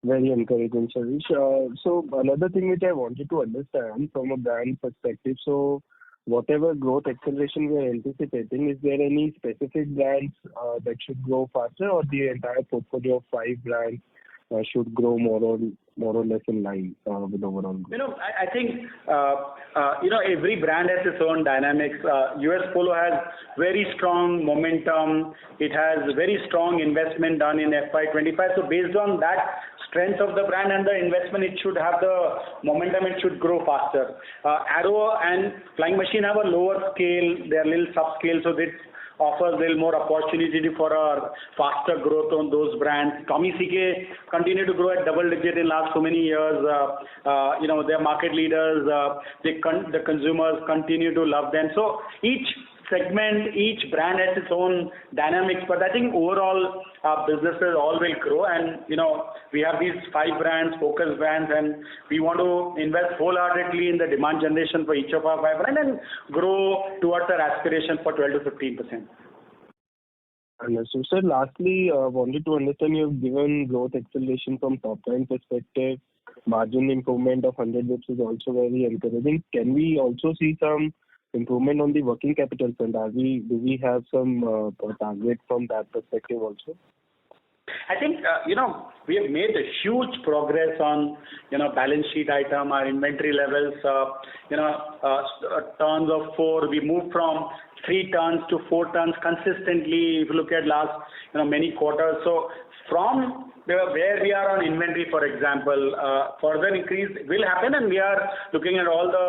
Very encouraging, Sharish. So another thing which I wanted to understand from a brand perspective, so whatever growth acceleration we are anticipating, is there any specific brands that should grow faster, or the entire portfolio of 5 brands should grow more or less in line with overall growth? I think every brand has its own dynamics. US Polo has very strong momentum. It has very strong investment done in FY25. So based on that strength of the brand and the investment, it should have the momentum. It should grow faster. Arrow and Flying Machine have a lower scale. They are a little subscale, so this offers a little more opportunity for a faster growth on those brands. Tommy CK continue to grow at double digit in last so many years. They're market leaders. The consumers continue to love them. So each segment, each brand has its own dynamics, but I think overall our businesses all will grow, and we have these 5 brands, focus brands, and we want to invest wholeheartedly in the demand generation for each of our 5 brands and grow towards our aspiration for 12 to 15%. Understood. Sir, lastly, wanted to understand, you have given growth acceleration from top line perspective. Margin improvement of 100 bps is also very encouraging. Can we also see some improvement on the working capital front? Do we have some target from that perspective also? I think we have made a huge progress on balance sheet item, our inventory levels, turns of 4. We moved from 3 turns to 4 turns consistently. If you look at last many quarters, so from where we are on inventory, for example, further increase will happen, and we are looking at all the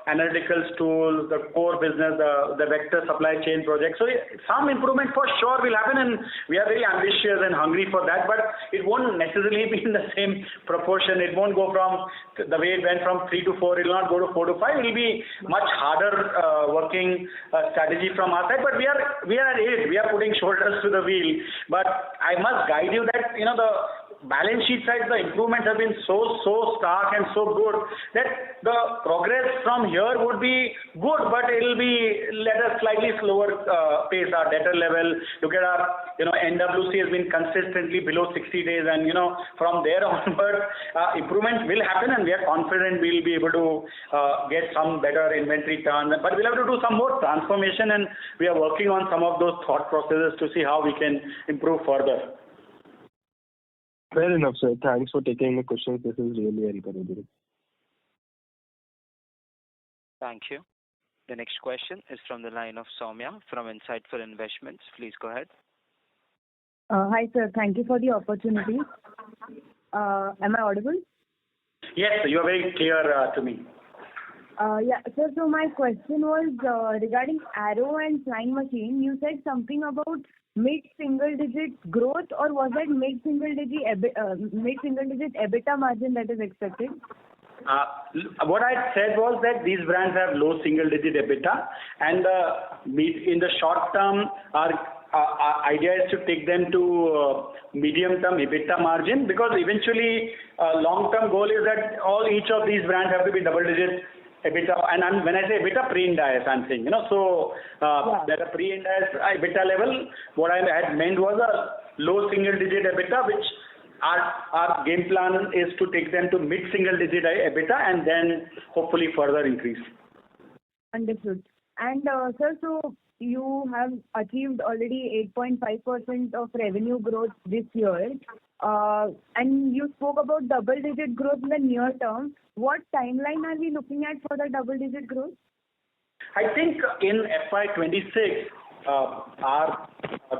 analytical tools, the core business, the vector supply chain project. So some improvement for sure will happen, and we are very ambitious and hungry for that, but it won't necessarily be in the same proportion. It won't go from the way it went from 3 to 4. It will not go to 4 to 5. It will be much harder working strategy from our side, but we are at it. We are putting shoulders to the wheel. But I must guide you that the balance sheet side, the improvements have been so stark and so good that the progress from here would be good, but it will be at a slightly slower pace. Our debtor level, look at our NWC has been consistently below 60 days, and from there onward improvements will happen, and we are confident we will be able to get some better inventory turns. But we'll have to do some more transformation, and we are working on some of those thought processes to see how we can improve further. Fair enough, sir. Thanks for taking my questions. This is really encouraging. Thank you. The next question is from the line of Soumya from Insightful Investments. Please go ahead. Hi, sir. Thank you for the opportunity. Am I audible? Yes, you are very clear to me. Yeah, sir. So my question was regarding Arrow and Flying Machine. You said something about mid-single digit growth, or was that mid-single digit EBITDA margin that is expected? What I said was that these brands have low single digit EBITDA, and in the short term, our idea is to take them to medium term EBITDA margin, because eventually long term goal is that each of these brands have to be double digit EBITDA, and when I say EBITDA, pre-Ind AS, I'm saying, that a pre-Ind AS EBITDA level, what I had meant was a low single digit EBITDA, which our game plan is to take them to mid-single digit EBITDA and then hopefully further increase. Understood. And sir, so you have achieved already 8.5% of revenue growth this year, and you spoke about double-digit growth in the near term. What timeline are we looking at for the double-digit growth? I think in FY26, our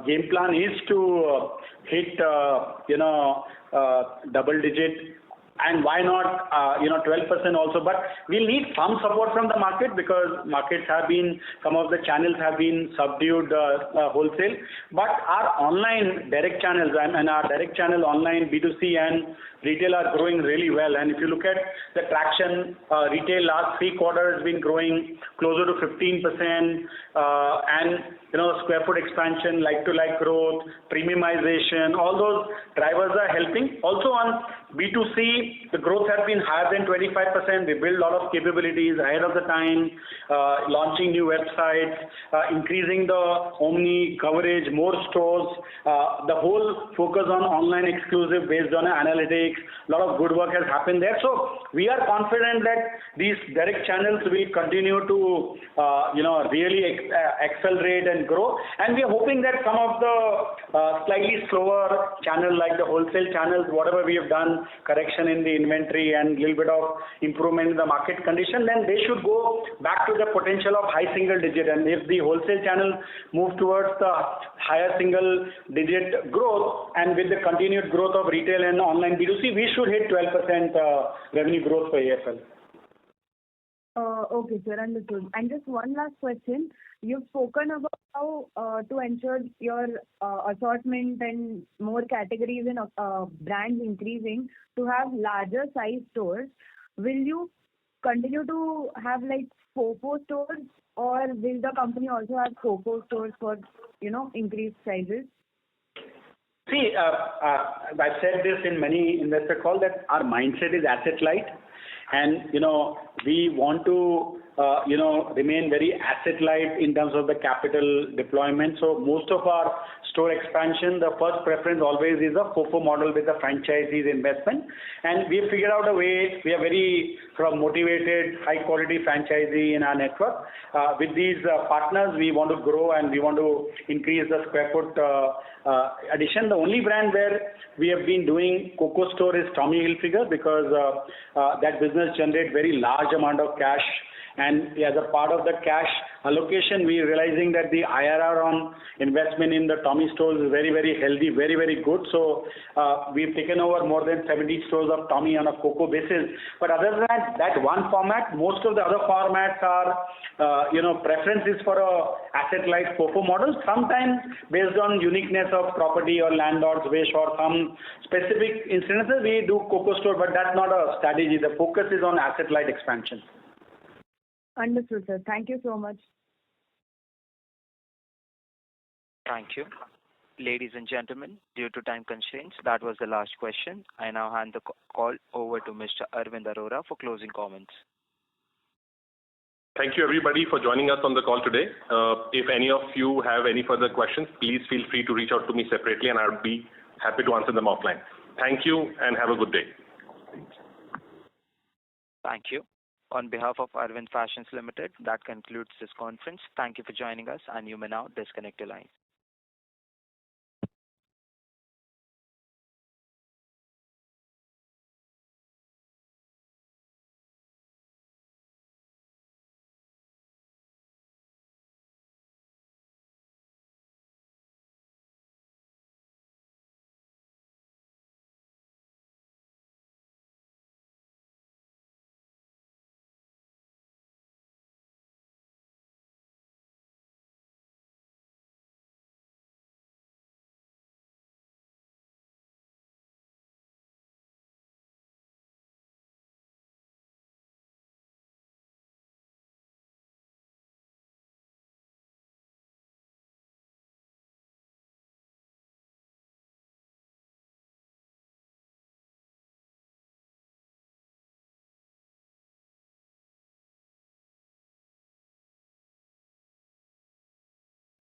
game plan is to hit double-digit, and why not 12% also. But we'll need some support from the market, because some of the channels have been subdued wholesale. But our online direct channels and our direct channel online B2C and retail are growing really well. And if you look at the traction, retail last 3 quarters has been growing closer to 15%, and square foot expansion, like-to-like growth, premiumization, all those drivers are helping. Also on B2C, the growth has been higher than 25%. We build a lot of capabilities ahead of the time, launching new websites, increasing the omni coverage, more stores, the whole focus on online exclusive based on analytics. A lot of good work has happened there. So we are confident that these direct channels will continue to, really accelerate and grow. And we are hoping that some of the slightly slower channel like the wholesale channels, whatever we have done, correction in the inventory and little bit of improvement in the market condition, then they should go back to the potential of high single digit. And if the wholesale channel move towards the higher single digit growth, and with the continued growth of retail and online B2C, we should hit 12% revenue growth for AFL. Okay, sir, understood. And just one last question. You've spoken about how to ensure your assortment and more categories and brands increasing to have larger size stores. Will you continue to have like FOFO stores, or will the company also have FOFO stores for, increased sizes? See, I've said this in many investor calls that our mindset is asset light. And, we want to, remain very asset light in terms of the capital deployment. So most of our store expansion, the first preference always is a FOFO model with a franchisee's investment. And we have figured out a way. We are very motivated, high quality franchisee in our network. With these partners, we want to grow and we want to increase the square foot addition. The only brand where we have been doing COCO store is Tommy Hilfiger, because that business generates very large amount of cash, and as a part of the cash allocation, we are realizing that the IRR on investment in the Tommy stores is very, very healthy, very, very good. So we've taken over more than 70 stores of Tommy on a COCO basis. But other than that one format, most of the other formats are, preferences for a asset-light FOFO model. Sometimes based on uniqueness of property or landlord's wish or some specific incidences, we do COCO store, but that's not a strategy. The focus is on asset-light expansion. Understood, sir. Thank you so much. Thank you. Ladies and gentlemen, due to time constraints, that was the last question. I now hand the call over to Mr. Arvind Arora for closing comments. Thank you everybody for joining us on the call today. If any of you have any further questions, please feel free to reach out to me separately and I'll be happy to answer them offline. Thank you and have a good day. Thank you. On behalf of Arvind Fashions Limited, that concludes this conference. Thank you for joining us, and you may now disconnect your lines.